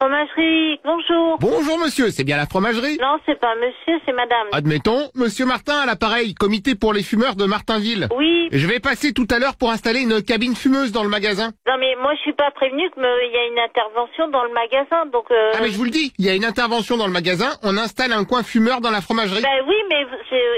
Fromagerie, bonjour. Bonjour monsieur, c'est bien la fromagerie? Non, c'est pas monsieur, c'est madame. Admettons, monsieur Martin à l'appareil, comité pour les fumeurs de Martinville. Oui. Je vais passer tout à l'heure pour installer une cabine fumeuse dans le magasin. Non mais moi je suis pas prévenue qu'il y a une intervention dans le magasin, donc... Ah mais je vous le dis, il y a une intervention dans le magasin, on installe un coin fumeur dans la fromagerie. Ben oui, mais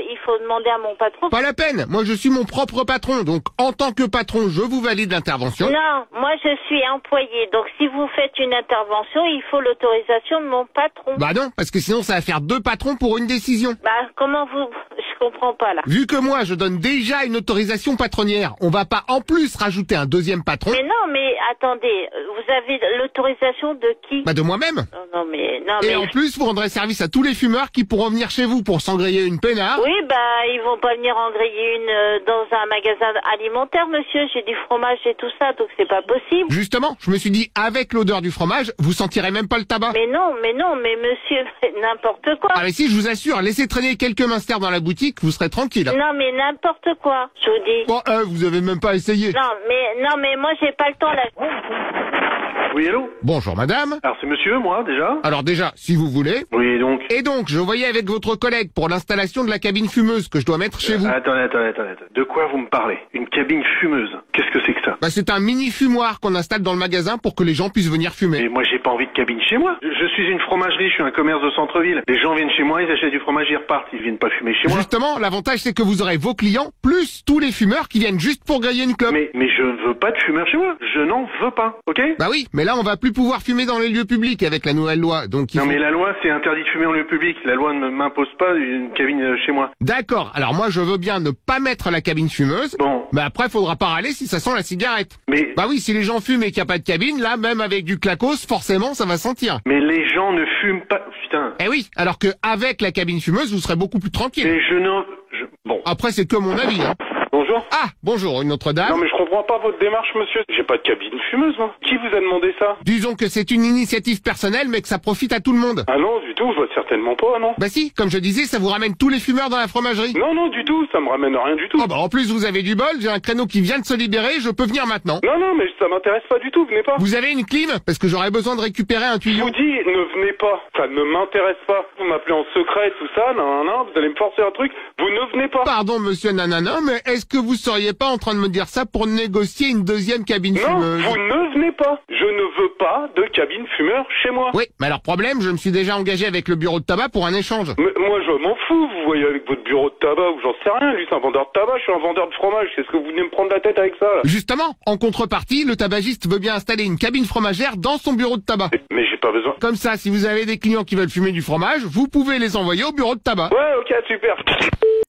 il faut demander à mon patron. Pas la peine, moi je suis mon propre patron, donc en tant que patron, je vous valide l'intervention. Non, moi je suis employé, donc si vous faites une intervention, il faut l'autorisation de mon patron. Bah non, parce que sinon ça va faire 2 patrons pour une décision. Bah comment vous... Je comprends pas là. Vu que moi je donne déjà une autorisation patronnière, on va pas en plus rajouter un deuxième patron. Mais non, mais attendez, vous avez l'autorisation de qui? Bah de moi-même. Non mais... Non, Et mais... en plus, vous rendrez service à tous les fumeurs qui pourront venir chez vous pour s'engrayer une peinard. Oui, bah, ils vont pas venir en griller une dans un magasin alimentaire, monsieur. J'ai du fromage et tout ça, donc c'est pas possible. Justement, je me suis dit, avec l'odeur du fromage, vous sentirez même pas le tabac. Mais non, mais monsieur, n'importe quoi. Ah mais si, je vous assure, laissez traîner quelques minsters dans la boutique, vous serez tranquille. Non, mais n'importe quoi, je vous dis. Bon, vous avez même pas essayé. Non, mais moi, j'ai pas le temps, là. Oui, allô? Bonjour madame. Alors c'est monsieur, moi, déjà? Alors déjà, si vous voulez. Oui, donc... Et donc, je voyais avec votre collègue pour l'installation de la cabine fumeuse que je dois mettre chez vous. Attendez. De quoi vous me parlez? Une cabine fumeuse? Qu'est-ce que c'est que ça? Bah c'est un mini fumoir qu'on installe dans le magasin pour que les gens puissent venir fumer. Mais moi, j'ai pas envie de cabine chez moi. Je suis une fromagerie, je suis un commerce de centre-ville. Les gens viennent chez moi, ils achètent du fromage, ils repartent. Ils viennent pas fumer chez moi. Justement, l'avantage c'est que vous aurez vos clients, plus tous les fumeurs qui viennent juste pour griller une clope. Mais je ne veux pas de fumeur chez moi. Je n'en veux pas, ok? Bah oui, mais là on va plus pouvoir fumer dans les lieux publics avec la nouvelle loi, donc il Non faut... mais la loi, c'est interdit de fumer en lieu public. La loi ne m'impose pas une cabine chez moi. D'accord, alors moi je veux bien ne pas mettre la cabine fumeuse, Bon. mais après faudra pas râler si ça sent la cigarette. Mais... Bah oui, si les gens fument et qu'il n'y a pas de cabine, là même avec du clacos, forcément ça va sentir. Mais les gens ne fument pas... Putain. Eh oui, alors que avec la cabine fumeuse, vous serez beaucoup plus tranquille. Et je n'en... Bon. Après c'est que mon avis, hein. Bonjour. Ah, bonjour, une autre dame. Non mais je comprends pas votre démarche, monsieur. J'ai pas de cabine fumeuse, moi. Qui vous a demandé ça? Disons que c'est une initiative personnelle, mais que ça profite à tout le monde. Ah non, du tout, certainement pas, non. Bah si, comme je disais, ça vous ramène tous les fumeurs dans la fromagerie. Non, du tout, ça me ramène rien du tout. Oh bah en plus vous avez du bol, j'ai un créneau qui vient de se libérer, je peux venir maintenant. Non, mais ça m'intéresse pas du tout, venez pas. Vous avez une clim? Parce que j'aurais besoin de récupérer un Je tuyau. vous dis, ne venez pas. Ça ne m'intéresse pas. Vous m'appelez en secret, tout ça, non, vous allez me forcer un truc. Vous ne venez pas. Pardon monsieur Nanana, mais est-ce que vous seriez pas en train de me dire ça pour négocier une deuxième cabine Non, fumeuse? vous ne venez pas. Je ne veux pas de cabine fumeur chez moi. Oui, mais alors problème, je me suis déjà engagé avec le bureau de tabac pour un échange. Mais moi, je m'en fous. Vous voyez avec votre bureau de tabac ou j'en sais rien. Lui, c'est un vendeur de tabac. Je suis un vendeur de fromage. Qu'est-ce que vous venez me prendre la tête avec ça, là? Justement, en contrepartie, le tabagiste veut bien installer une cabine fromagère dans son bureau de tabac. Mais j'ai pas besoin. Comme ça, si vous avez des clients qui veulent fumer du fromage, vous pouvez les envoyer au bureau de tabac. Ouais, ok, super.